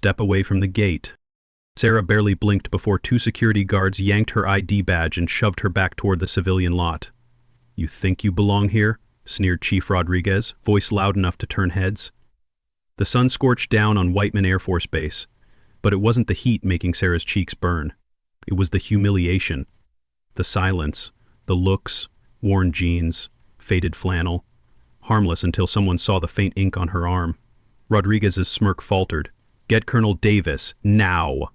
step away from the gate. Sarah barely blinked before two security guards yanked her ID badge and shoved her back toward the civilian lot. "You think you belong here?" sneered Chief Rodriguez, voice loud enough to turn heads. The sun scorched down on Whiteman Air Force Base, but it wasn't the heat making Sarah's cheeks burn. It was the humiliation. The silence, the looks, worn jeans, faded flannel, harmless until someone saw the faint ink on her arm. Rodriguez's smirk faltered. "Get Colonel Davis, now!"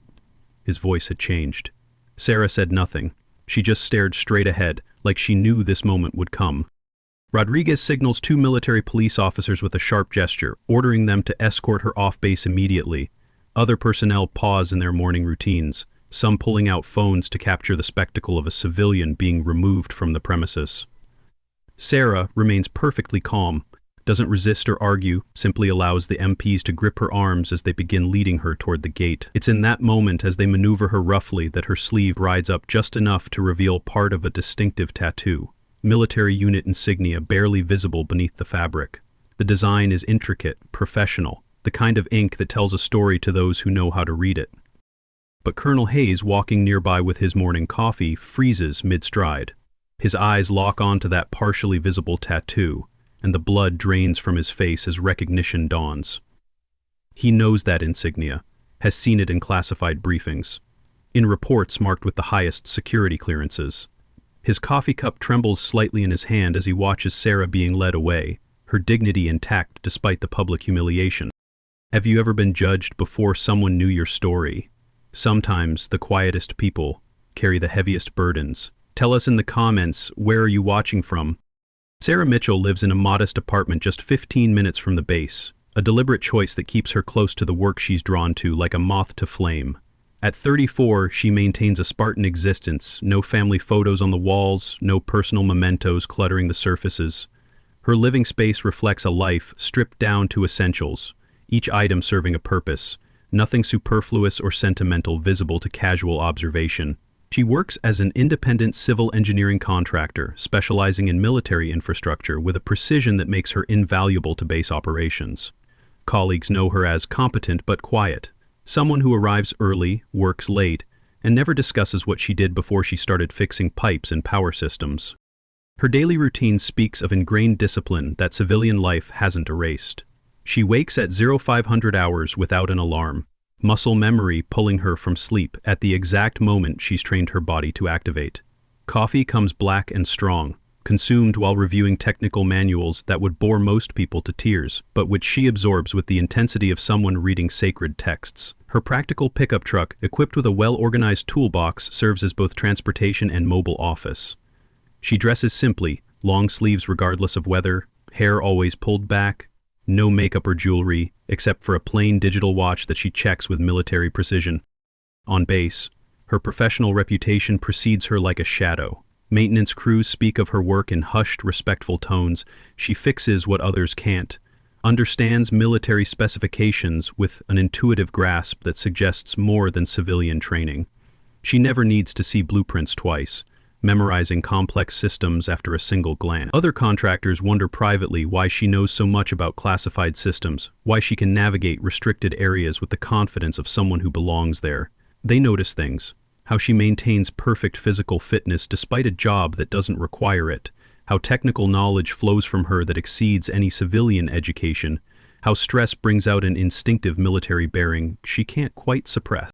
His voice had changed. Sarah said nothing. She just stared straight ahead, like she knew this moment would come. Rodriguez signals two military police officers with a sharp gesture, ordering them to escort her off base immediately. Other personnel pause in their morning routines, some pulling out phones to capture the spectacle of a civilian being removed from the premises. Sarah remains perfectly calm, doesn't resist or argue, simply allows the MPs to grip her arms as they begin leading her toward the gate. It's in that moment, as they maneuver her roughly, that her sleeve rides up just enough to reveal part of a distinctive tattoo. Military unit insignia barely visible beneath the fabric. The design is intricate, professional, the kind of ink that tells a story to those who know how to read it. But Colonel Hayes, walking nearby with his morning coffee, freezes mid-stride. His eyes lock onto that partially visible tattoo, and the blood drains from his face as recognition dawns. He knows that insignia, has seen it in classified briefings, in reports marked with the highest security clearances. His coffee cup trembles slightly in his hand as he watches Sarah being led away, her dignity intact despite the public humiliation. Have you ever been judged before someone knew your story? Sometimes the quietest people carry the heaviest burdens. Tell us in the comments, where are you watching from? Sarah Mitchell lives in a modest apartment just 15 minutes from the base, a deliberate choice that keeps her close to the work she's drawn to like a moth to flame. At 34, she maintains a Spartan existence, no family photos on the walls, no personal mementos cluttering the surfaces. Her living space reflects a life stripped down to essentials, each item serving a purpose, nothing superfluous or sentimental visible to casual observation. She works as an independent civil engineering contractor, specializing in military infrastructure with a precision that makes her invaluable to base operations. Colleagues know her as competent but quiet, someone who arrives early, works late, and never discusses what she did before she started fixing pipes and power systems. Her daily routine speaks of ingrained discipline that civilian life hasn't erased. She wakes at 0500 hours without an alarm, muscle memory pulling her from sleep at the exact moment she's trained her body to activate. Coffee comes black and strong, consumed while reviewing technical manuals that would bore most people to tears, but which she absorbs with the intensity of someone reading sacred texts. Her practical pickup truck, equipped with a well-organized toolbox, serves as both transportation and mobile office. She dresses simply, long sleeves regardless of weather, hair always pulled back, no makeup or jewelry, except for a plain digital watch that she checks with military precision. On base, her professional reputation precedes her like a shadow. Maintenance crews speak of her work in hushed, respectful tones. She fixes what others can't, understands military specifications with an intuitive grasp that suggests more than civilian training. She never needs to see blueprints twice, memorizing complex systems after a single glance. Other contractors wonder privately why she knows so much about classified systems, why she can navigate restricted areas with the confidence of someone who belongs there. They notice things, how she maintains perfect physical fitness despite a job that doesn't require it, how technical knowledge flows from her that exceeds any civilian education, how stress brings out an instinctive military bearing she can't quite suppress.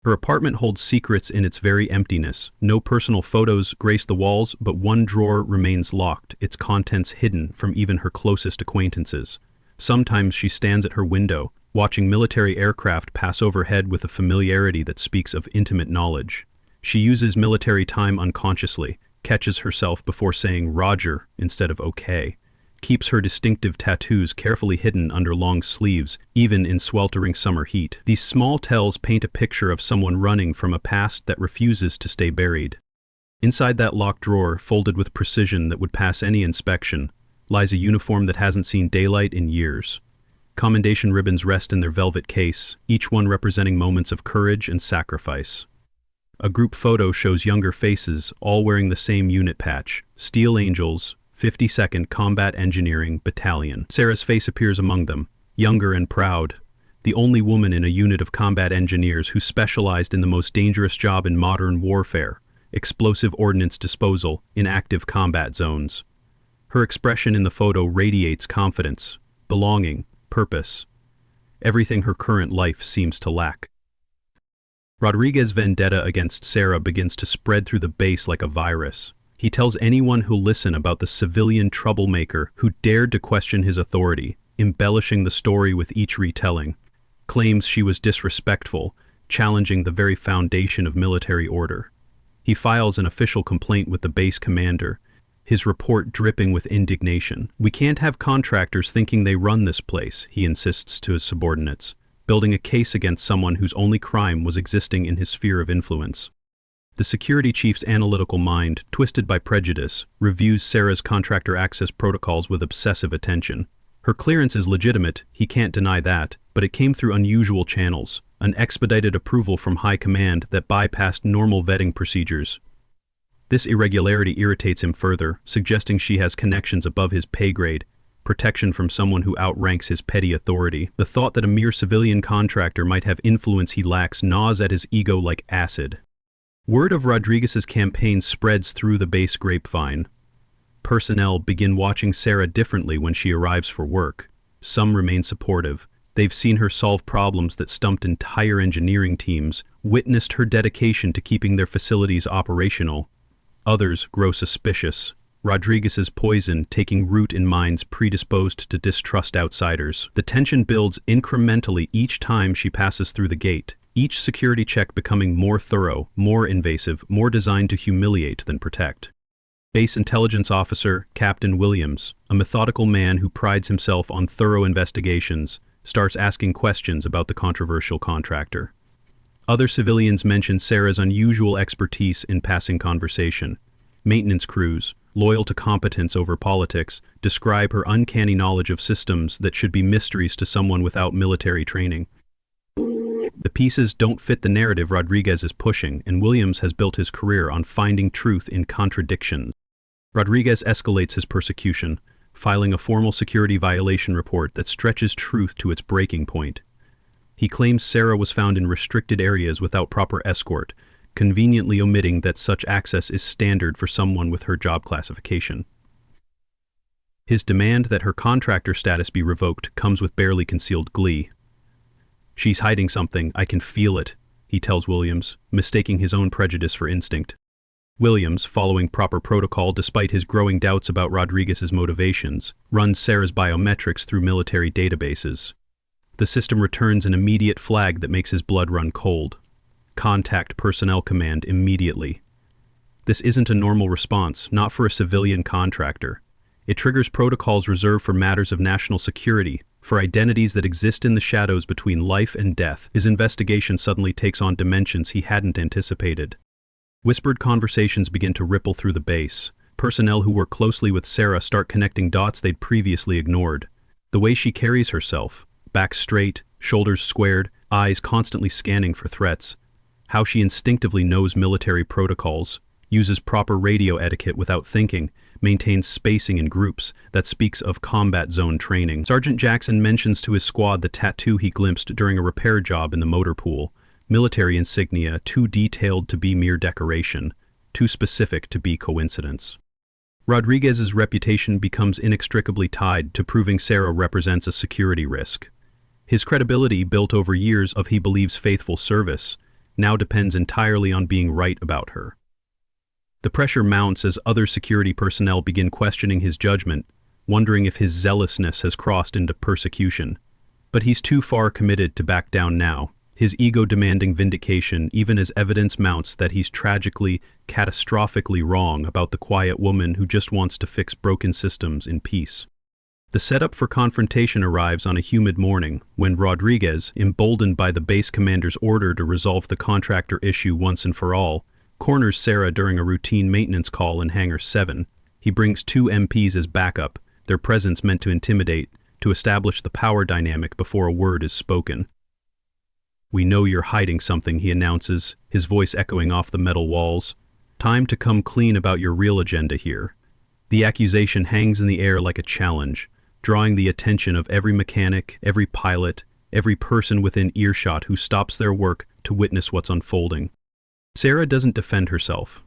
Her apartment holds secrets in its very emptiness. No personal photos grace the walls, but one drawer remains locked, its contents hidden from even her closest acquaintances. Sometimes she stands at her window, watching military aircraft pass overhead with a familiarity that speaks of intimate knowledge. She uses military time unconsciously, catches herself before saying "Roger" instead of "okay." Keeps her distinctive tattoos carefully hidden under long sleeves, even in sweltering summer heat. These small tells paint a picture of someone running from a past that refuses to stay buried. Inside that locked drawer, folded with precision that would pass any inspection, lies a uniform that hasn't seen daylight in years. Commendation ribbons rest in their velvet case, each one representing moments of courage and sacrifice. A group photo shows younger faces, all wearing the same unit patch, Steel Angels, 52nd Combat Engineering Battalion. Sarah's face appears among them, younger and proud, the only woman in a unit of combat engineers who specialized in the most dangerous job in modern warfare, explosive ordnance disposal in active combat zones. Her expression in the photo radiates confidence, belonging, purpose, everything her current life seems to lack. Rodriguez's vendetta against Sarah begins to spread through the base like a virus. He tells anyone who'll listen about the civilian troublemaker who dared to question his authority, embellishing the story with each retelling, claims she was disrespectful, challenging the very foundation of military order. He files an official complaint with the base commander, his report dripping with indignation. "We can't have contractors thinking they run this place," he insists to his subordinates, building a case against someone whose only crime was existing in his sphere of influence. The security chief's analytical mind, twisted by prejudice, reviews Sarah's contractor access protocols with obsessive attention. Her clearance is legitimate, he can't deny that, but it came through unusual channels, an expedited approval from high command that bypassed normal vetting procedures. This irregularity irritates him further, suggesting she has connections above his pay grade, protection from someone who outranks his petty authority. The thought that a mere civilian contractor might have influence he lacks gnaws at his ego like acid. Word of Rodriguez's campaign spreads through the base grapevine. Personnel begin watching Sarah differently when she arrives for work. Some remain supportive. They've seen her solve problems that stumped entire engineering teams, witnessed her dedication to keeping their facilities operational. Others grow suspicious. Rodriguez's poison taking root in minds predisposed to distrust outsiders. The tension builds incrementally each time she passes through the gate, each security check becoming more thorough, more invasive, more designed to humiliate than protect. Base Intelligence Officer Captain Williams, a methodical man who prides himself on thorough investigations, starts asking questions about the controversial contractor. Other civilians mention Sarah's unusual expertise in passing conversation. Maintenance crews, loyal to competence over politics, describe her uncanny knowledge of systems that should be mysteries to someone without military training. The pieces don't fit the narrative Rodriguez is pushing, and Williams has built his career on finding truth in contradictions. Rodriguez escalates his persecution, filing a formal security violation report that stretches truth to its breaking point. He claims Sarah was found in restricted areas without proper escort, conveniently omitting that such access is standard for someone with her job classification. His demand that her contractor status be revoked comes with barely concealed glee. "She's hiding something, I can feel it," he tells Williams, mistaking his own prejudice for instinct. Williams, following proper protocol despite his growing doubts about Rodriguez's motivations, runs Sarah's biometrics through military databases. The system returns an immediate flag that makes his blood run cold. "Contact Personnel Command immediately." This isn't a normal response, not for a civilian contractor. It triggers protocols reserved for matters of national security, for identities that exist in the shadows between life and death. His investigation suddenly takes on dimensions he hadn't anticipated. Whispered conversations begin to ripple through the base. Personnel who work closely with Sarah start connecting dots they'd previously ignored. The way she carries herself, back straight, shoulders squared, eyes constantly scanning for threats. How she instinctively knows military protocols, uses proper radio etiquette without thinking, maintains spacing in groups, that speaks of combat zone training. Sergeant Jackson mentions to his squad the tattoo he glimpsed during a repair job in the motor pool. Military insignia too detailed to be mere decoration, too specific to be coincidence. Rodriguez's reputation becomes inextricably tied to proving Sarah represents a security risk. His credibility, built over years of he believes faithful service, now depends entirely on being right about her. The pressure mounts as other security personnel begin questioning his judgment, wondering if his zealousness has crossed into persecution. But he's too far committed to back down now, his ego demanding vindication even as evidence mounts that he's tragically, catastrophically wrong about the quiet woman who just wants to fix broken systems in peace. The setup for confrontation arrives on a humid morning when Rodriguez, emboldened by the base commander's order to resolve the contractor issue once and for all, corners Sarah during a routine maintenance call in Hangar 7. He brings 2 MPs as backup, their presence meant to intimidate, to establish the power dynamic before a word is spoken. "We know you're hiding something," he announces, his voice echoing off the metal walls. "Time to come clean about your real agenda here." The accusation hangs in the air like a challenge, drawing the attention of every mechanic, every pilot, every person within earshot who stops their work to witness what's unfolding. Sarah doesn't defend herself,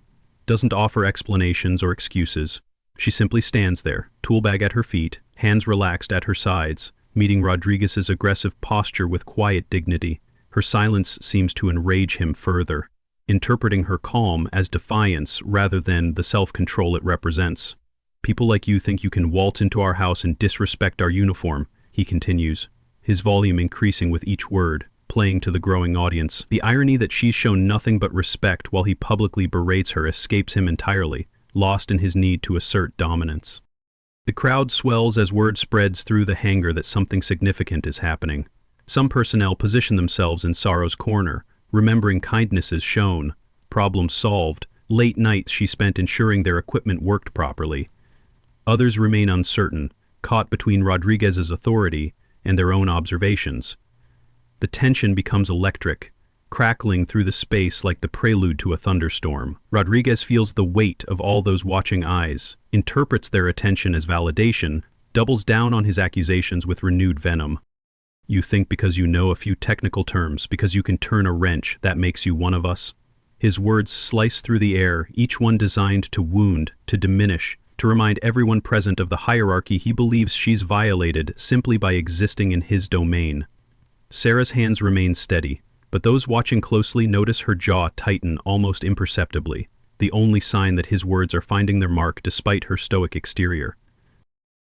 doesn't offer explanations or excuses. She simply stands there, tool bag at her feet, hands relaxed at her sides, meeting Rodriguez's aggressive posture with quiet dignity. Her silence seems to enrage him further, interpreting her calm as defiance rather than the self-control it represents. "People like you think you can waltz into our house and disrespect our uniform," he continues, his volume increasing with each word, playing to the growing audience. The irony that she's shown nothing but respect while he publicly berates her escapes him entirely, lost in his need to assert dominance. The crowd swells as word spreads through the hangar that something significant is happening. Some personnel position themselves in Sorrow's corner, remembering kindnesses shown, problems solved, late nights she spent ensuring their equipment worked properly. Others remain uncertain, caught between Rodriguez's authority and their own observations. The tension becomes electric, crackling through the space like the prelude to a thunderstorm. Rodriguez feels the weight of all those watching eyes, interprets their attention as validation, doubles down on his accusations with renewed venom. "You think because you know a few technical terms, because you can turn a wrench, that makes you one of us?" His words slice through the air, each one designed to wound, to diminish, to remind everyone present of the hierarchy he believes she's violated simply by existing in his domain. Sarah's hands remain steady, but those watching closely notice her jaw tighten almost imperceptibly, the only sign that his words are finding their mark despite her stoic exterior.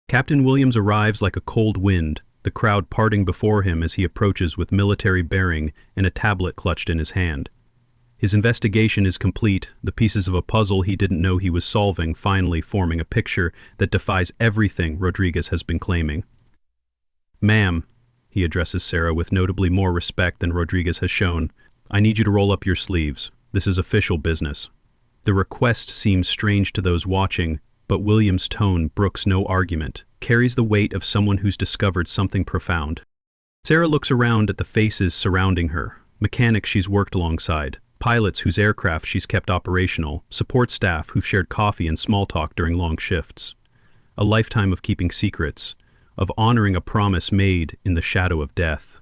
Captain Williams arrives like a cold wind, the crowd parting before him as he approaches with military bearing and a tablet clutched in his hand. His investigation is complete, the pieces of a puzzle he didn't know he was solving finally forming a picture that defies everything Rodriguez has been claiming. "Ma'am," he addresses Sarah with notably more respect than Rodriguez has shown, "I need you to roll up your sleeves. This is official business." The request seems strange to those watching, but Williams' tone brooks no argument, carries the weight of someone who's discovered something profound. Sarah looks around at the faces surrounding her, mechanics she's worked alongside, pilots whose aircraft she's kept operational, support staff who've shared coffee and small talk during long shifts. A lifetime of keeping secrets, of honoring a promise made in the shadow of death.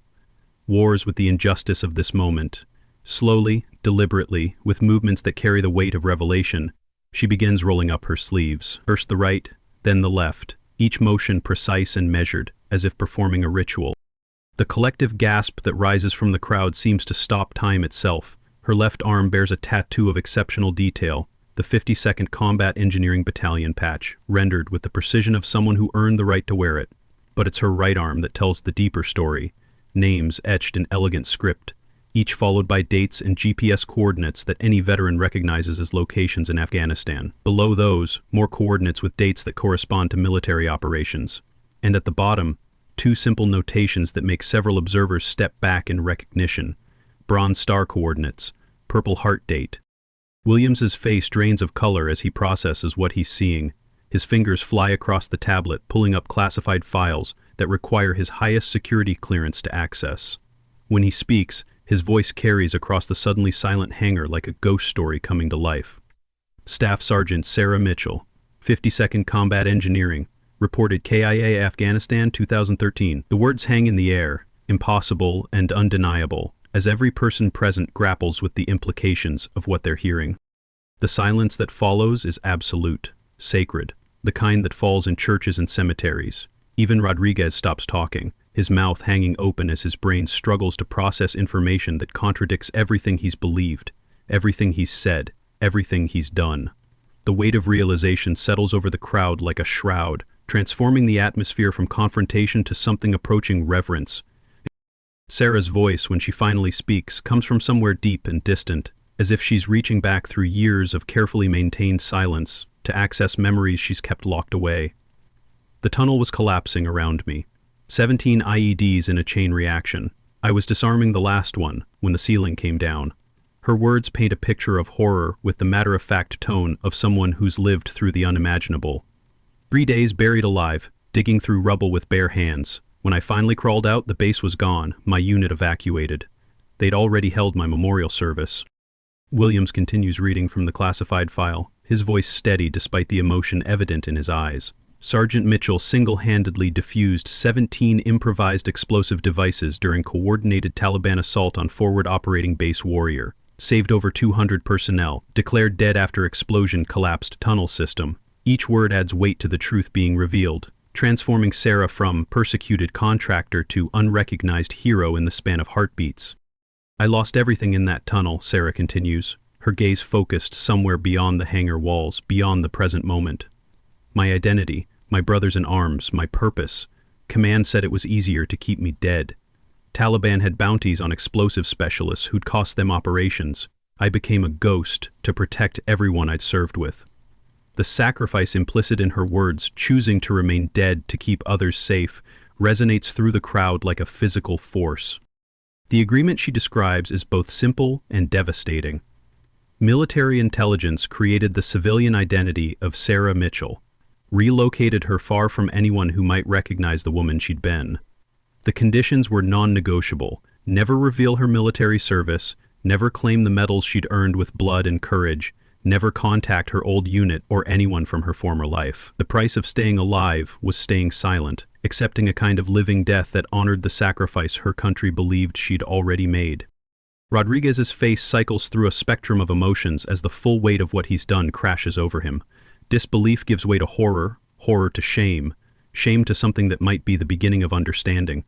Wars with the injustice of this moment. Slowly, deliberately, with movements that carry the weight of revelation, she begins rolling up her sleeves, first the right, then the left, each motion precise and measured, as if performing a ritual. The collective gasp that rises from the crowd seems to stop time itself. Her left arm bears a tattoo of exceptional detail, the 52nd Combat Engineering Battalion patch, rendered with the precision of someone who earned the right to wear it. But it's her right arm that tells the deeper story, names etched in elegant script, each followed by dates and GPS coordinates that any veteran recognizes as locations in Afghanistan. Below those, more coordinates with dates that correspond to military operations. And at the bottom, two simple notations that make several observers step back in recognition. Bronze star coordinates, Purple Heart date. Williams's face drains of color as he processes what he's seeing. His fingers fly across the tablet, pulling up classified files that require his highest security clearance to access. When he speaks, his voice carries across the suddenly silent hangar like a ghost story coming to life. Staff Sergeant Sarah Mitchell, 52nd Combat Engineering, reported KIA Afghanistan 2013. The words hang in the air, impossible and undeniable, as every person present grapples with the implications of what they're hearing. The silence that follows is absolute, sacred, the kind that falls in churches and cemeteries. Even Rodriguez stops talking, his mouth hanging open as his brain struggles to process information that contradicts everything he's believed, everything he's said, everything he's done. The weight of realization settles over the crowd like a shroud, transforming the atmosphere from confrontation to something approaching reverence. Sarah's voice, when she finally speaks, comes from somewhere deep and distant, as if she's reaching back through years of carefully maintained silence to access memories she's kept locked away. The tunnel was collapsing around me. 17 IEDs in a chain reaction. I was disarming the last one when the ceiling came down. Her words paint a picture of horror with the matter-of-fact tone of someone who's lived through the unimaginable. 3 days buried alive, digging through rubble with bare hands. When I finally crawled out, the base was gone, my unit evacuated. They'd already held my memorial service. Williams continues reading from the classified file, his voice steady despite the emotion evident in his eyes. Sergeant Mitchell single-handedly defused 17 improvised explosive devices during coordinated Taliban assault on Forward Operating Base Warrior, saved over 200 personnel, declared dead after explosion collapsed tunnel system. Each word adds weight to the truth being revealed, transforming Sarah from persecuted contractor to unrecognized hero in the span of heartbeats. I lost everything in that tunnel, Sarah continues, her gaze focused somewhere beyond the hangar walls, beyond the present moment. My identity, my brothers in arms, my purpose. Command said it was easier to keep me dead. Taliban had bounties on explosive specialists who'd cost them operations. I became a ghost to protect everyone I'd served with. The sacrifice implicit in her words, choosing to remain dead to keep others safe, resonates through the crowd like a physical force. The agreement she describes is both simple and devastating. Military intelligence created the civilian identity of Sarah Mitchell, relocated her far from anyone who might recognize the woman she'd been. The conditions were non-negotiable: never reveal her military service, never claim the medals she'd earned with blood and courage, never contact her old unit or anyone from her former life. The price of staying alive was staying silent, accepting a kind of living death that honored the sacrifice her country believed she'd already made. Rodriguez's face cycles through a spectrum of emotions as the full weight of what he's done crashes over him. Disbelief gives way to horror, horror to shame, shame to something that might be the beginning of understanding.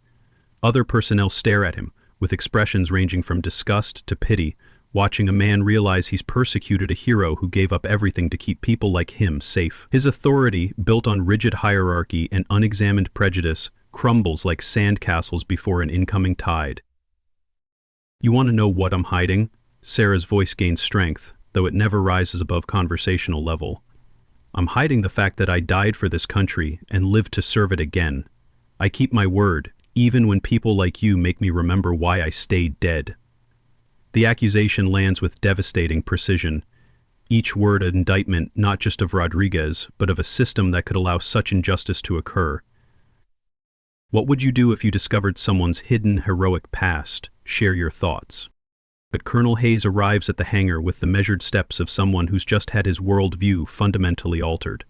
Other personnel stare at him, with expressions ranging from disgust to pity, watching a man realize he's persecuted a hero who gave up everything to keep people like him safe. His authority, built on rigid hierarchy and unexamined prejudice, crumbles like sandcastles before an incoming tide. You want to know what I'm hiding? Sarah's voice gains strength, though it never rises above conversational level. I'm hiding the fact that I died for this country and lived to serve it again. I keep my word, even when people like you make me remember why I stayed dead. The accusation lands with devastating precision, each word an indictment not just of Rodriguez, but of a system that could allow such injustice to occur. What would you do if you discovered someone's hidden heroic past? Share your thoughts. But Colonel Hayes arrives at the hangar with the measured steps of someone who's just had his worldview fundamentally altered.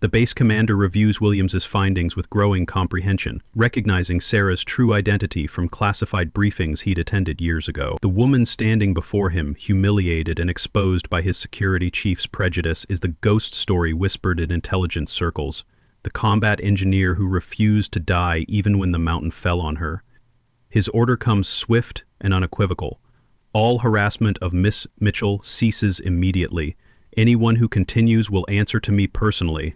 The base commander reviews Williams's findings with growing comprehension, recognizing Sarah's true identity from classified briefings he'd attended years ago. The woman standing before him, humiliated and exposed by his security chief's prejudice, is the ghost story whispered in intelligence circles, the combat engineer who refused to die even when the mountain fell on her. His order comes swift and unequivocal. All harassment of Miss Mitchell ceases immediately. Anyone who continues will answer to me personally.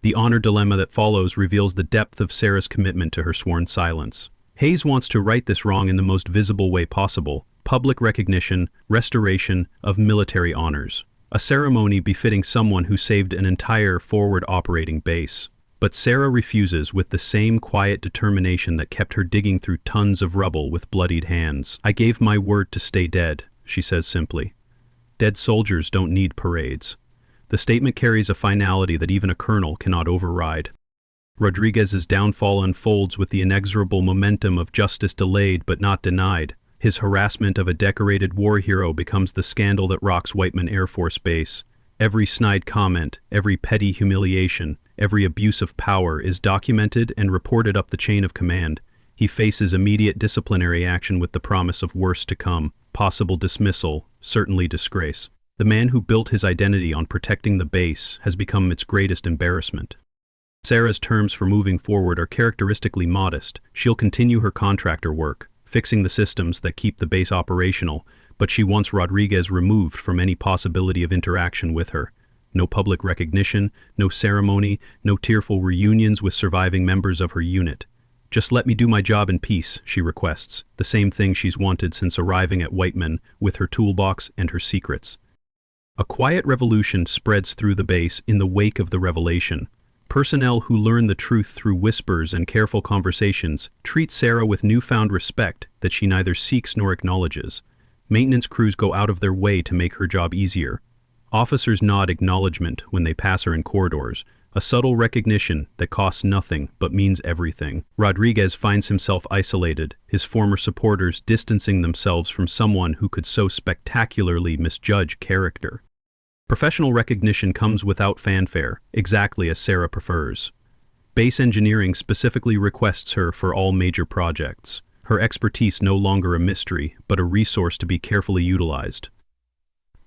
The honor dilemma that follows reveals the depth of Sarah's commitment to her sworn silence. Hayes wants to right this wrong in the most visible way possible: public recognition, restoration of military honors. A ceremony befitting someone who saved an entire forward operating base. But Sarah refuses with the same quiet determination that kept her digging through tons of rubble with bloodied hands. I gave my word to stay dead, she says simply. Dead soldiers don't need parades. The statement carries a finality that even a colonel cannot override. Rodriguez's downfall unfolds with the inexorable momentum of justice delayed but not denied. His harassment of a decorated war hero becomes the scandal that rocks Whiteman Air Force Base. Every snide comment, every petty humiliation, every abuse of power is documented and reported up the chain of command. He faces immediate disciplinary action with the promise of worse to come, possible dismissal, certainly disgrace. The man who built his identity on protecting the base has become its greatest embarrassment. Sarah's terms for moving forward are characteristically modest. She'll continue her contractor work, fixing the systems that keep the base operational, but she wants Rodriguez removed from any possibility of interaction with her. No public recognition, no ceremony, no tearful reunions with surviving members of her unit. Just let me do my job in peace, she requests, the same thing she's wanted since arriving at Whiteman with her toolbox and her secrets. A quiet revolution spreads through the base in the wake of the revelation. Personnel who learn the truth through whispers and careful conversations treat Sarah with newfound respect that she neither seeks nor acknowledges. Maintenance crews go out of their way to make her job easier. Officers nod acknowledgement when they pass her in corridors, a subtle recognition that costs nothing but means everything. Rodriguez finds himself isolated, his former supporters distancing themselves from someone who could so spectacularly misjudge character. Professional recognition comes without fanfare, exactly as Sarah prefers. Base engineering specifically requests her for all major projects. Her expertise no longer a mystery, but a resource to be carefully utilized.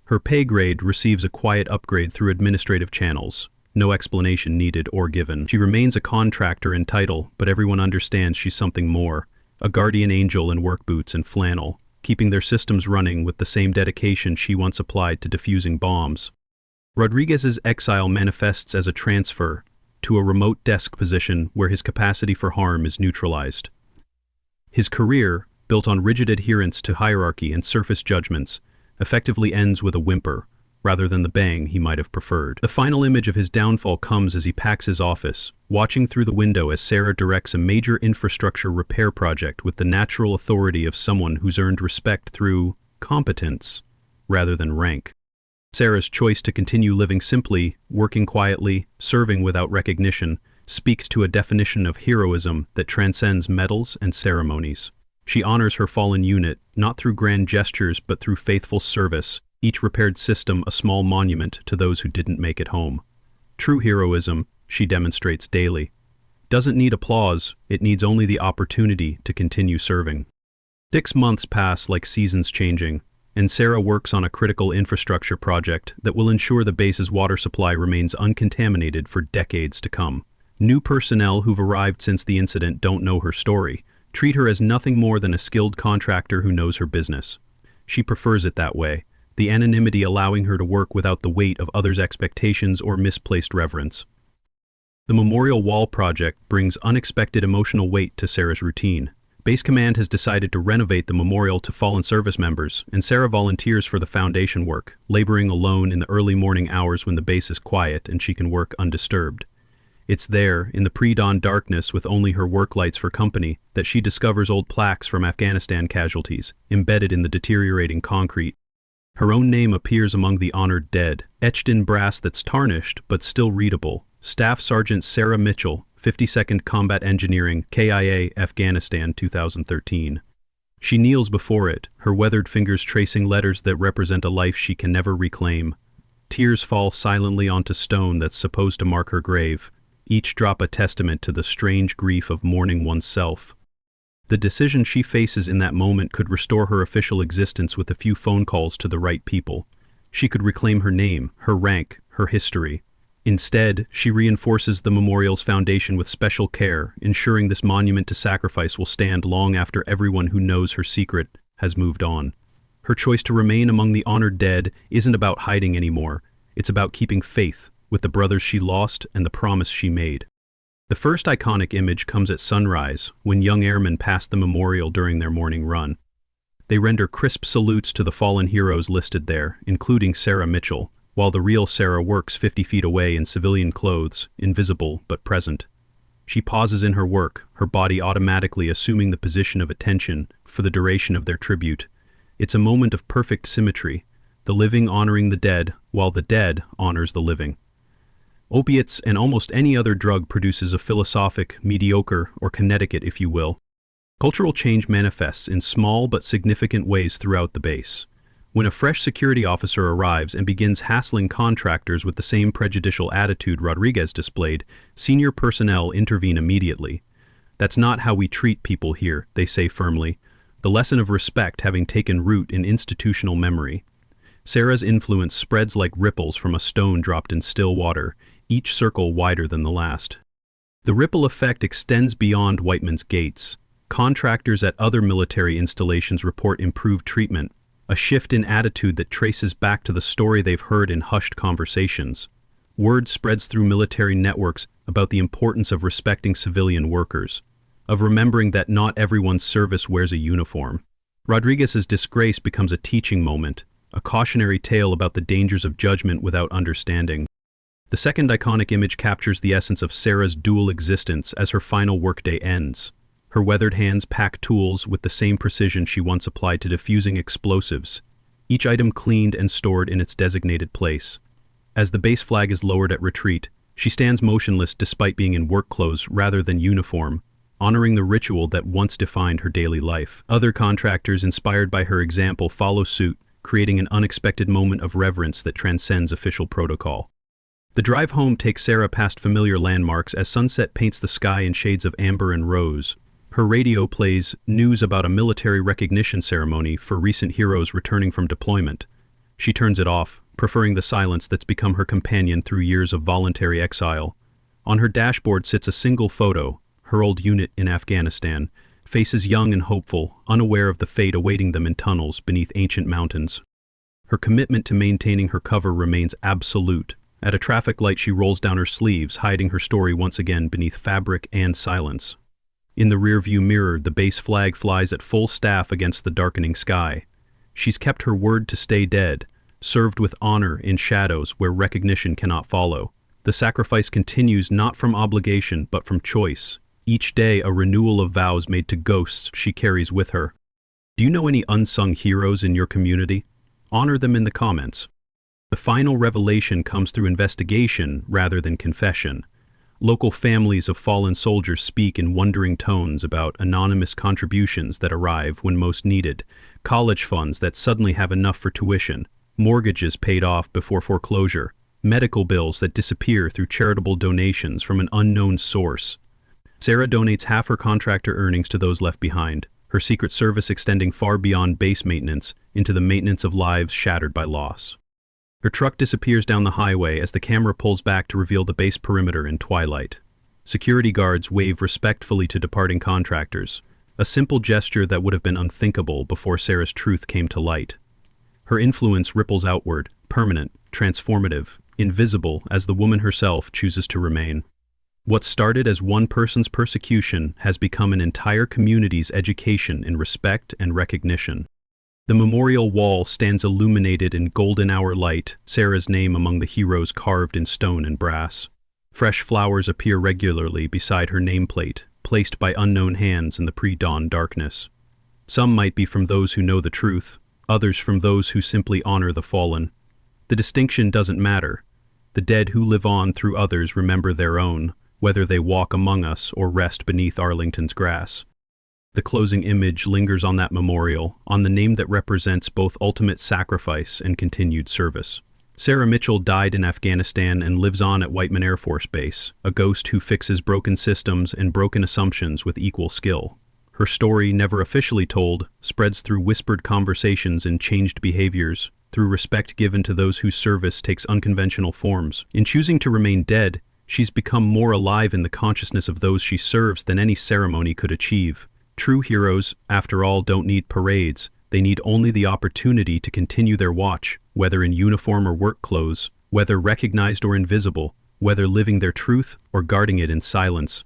Her pay grade receives a quiet upgrade through administrative channels. No explanation needed or given. She remains a contractor in title, but everyone understands she's something more. A guardian angel in work boots and flannel, keeping their systems running with the same dedication she once applied to defusing bombs. Rodriguez's exile manifests as a transfer to a remote desk position where his capacity for harm is neutralized. His career, built on rigid adherence to hierarchy and surface judgments, effectively ends with a whimper, rather than the bang he might have preferred. The final image of his downfall comes as he packs his office, watching through the window as Sarah directs a major infrastructure repair project with the natural authority of someone who's earned respect through competence, rather than rank. Sarah's choice to continue living simply, working quietly, serving without recognition, speaks to a definition of heroism that transcends medals and ceremonies. She honors her fallen unit, not through grand gestures but through faithful service, each repaired system a small monument to those who didn't make it home. True heroism, she demonstrates daily, doesn't need applause, it needs only the opportunity to continue serving. 6 months pass like seasons changing, and Sarah works on a critical infrastructure project that will ensure the base's water supply remains uncontaminated for decades to come. New personnel who've arrived since the incident don't know her story, treat her as nothing more than a skilled contractor who knows her business. She prefers it that way, the anonymity allowing her to work without the weight of others' expectations or misplaced reverence. The Memorial Wall project brings unexpected emotional weight to Sarah's routine. Base Command has decided to renovate the memorial to fallen service members, and Sarah volunteers for the foundation work, laboring alone in the early morning hours when the base is quiet and she can work undisturbed. It's there, in the pre-dawn darkness with only her work lights for company, that she discovers old plaques from Afghanistan casualties, embedded in the deteriorating concrete. Her own name appears among the honored dead, etched in brass that's tarnished but still readable. Staff Sergeant Sarah Mitchell, 52nd Combat Engineering, KIA, Afghanistan, 2013. She kneels before it, her weathered fingers tracing letters that represent a life she can never reclaim. Tears fall silently onto stone that's supposed to mark her grave, each drop a testament to the strange grief of mourning oneself. The decision she faces in that moment could restore her official existence with a few phone calls to the right people. She could reclaim her name, her rank, her history. Instead, she reinforces the memorial's foundation with special care, ensuring this monument to sacrifice will stand long after everyone who knows her secret has moved on. Her choice to remain among the honored dead isn't about hiding anymore. It's about keeping faith with the brothers she lost and the promise she made. The first iconic image comes at sunrise, when young airmen pass the memorial during their morning run. They render crisp salutes to the fallen heroes listed there, including Sarah Mitchell, while the real Sarah works 50 feet away in civilian clothes, invisible but present. She pauses in her work, her body automatically assuming the position of attention for the duration of their tribute. It's a moment of perfect symmetry, the living honoring the dead, while the dead honors the living. Opiates and almost any other drug produces a philosophic, mediocre, or Connecticut, if you will. Cultural change manifests in small but significant ways throughout the base. When a fresh security officer arrives and begins hassling contractors with the same prejudicial attitude Rodriguez displayed, senior personnel intervene immediately. "That's not how we treat people here," they say firmly, the lesson of respect having taken root in institutional memory. Sarah's influence spreads like ripples from a stone dropped in still water, each circle wider than the last. The ripple effect extends beyond Whiteman's gates. Contractors at other military installations report improved treatment, a shift in attitude that traces back to the story they've heard in hushed conversations. Word spreads through military networks about the importance of respecting civilian workers, of remembering that not everyone's service wears a uniform. Rodriguez's disgrace becomes a teaching moment, a cautionary tale about the dangers of judgment without understanding. The second iconic image captures the essence of Sarah's dual existence as her final workday ends. Her weathered hands pack tools with the same precision she once applied to diffusing explosives, each item cleaned and stored in its designated place. As the base flag is lowered at retreat, she stands motionless despite being in work clothes rather than uniform, honoring the ritual that once defined her daily life. Other contractors inspired by her example follow suit, creating an unexpected moment of reverence that transcends official protocol. The drive home takes Sarah past familiar landmarks as sunset paints the sky in shades of amber and rose. Her radio plays news about a military recognition ceremony for recent heroes returning from deployment. She turns it off, preferring the silence that's become her companion through years of voluntary exile. On her dashboard sits a single photo, her old unit in Afghanistan, faces young and hopeful, unaware of the fate awaiting them in tunnels beneath ancient mountains. Her commitment to maintaining her cover remains absolute. At a traffic light she rolls down her sleeves, hiding her story once again beneath fabric and silence. In the rearview mirror, the base flag flies at full staff against the darkening sky. She's kept her word to stay dead, served with honor in shadows where recognition cannot follow. The sacrifice continues not from obligation but from choice, each day a renewal of vows made to ghosts she carries with her. Do you know any unsung heroes in your community? Honor them in the comments. The final revelation comes through investigation rather than confession. Local families of fallen soldiers speak in wondering tones about anonymous contributions that arrive when most needed, college funds that suddenly have enough for tuition, mortgages paid off before foreclosure, medical bills that disappear through charitable donations from an unknown source. Sarah donates half her contractor earnings to those left behind, her secret service extending far beyond base maintenance into the maintenance of lives shattered by loss. Her truck disappears down the highway as the camera pulls back to reveal the base perimeter in twilight. Security guards wave respectfully to departing contractors, a simple gesture that would have been unthinkable before Sarah's truth came to light. Her influence ripples outward, permanent, transformative, invisible as the woman herself chooses to remain. What started as one person's persecution has become an entire community's education in respect and recognition. The memorial wall stands illuminated in golden hour light, Sarah's name among the heroes carved in stone and brass. Fresh flowers appear regularly beside her nameplate, placed by unknown hands in the pre-dawn darkness. Some might be from those who know the truth, others from those who simply honor the fallen. The distinction doesn't matter. The dead who live on through others remember their own, whether they walk among us or rest beneath Arlington's grass. The closing image lingers on that memorial, on the name that represents both ultimate sacrifice and continued service. Sarah Mitchell died in Afghanistan and lives on at Whiteman Air Force Base, a ghost who fixes broken systems and broken assumptions with equal skill. Her story, never officially told, spreads through whispered conversations and changed behaviors, through respect given to those whose service takes unconventional forms. In choosing to remain dead, she's become more alive in the consciousness of those she serves than any ceremony could achieve. True heroes, after all, don't need parades. They need only the opportunity to continue their watch, whether in uniform or work clothes, whether recognized or invisible, whether living their truth or guarding it in silence.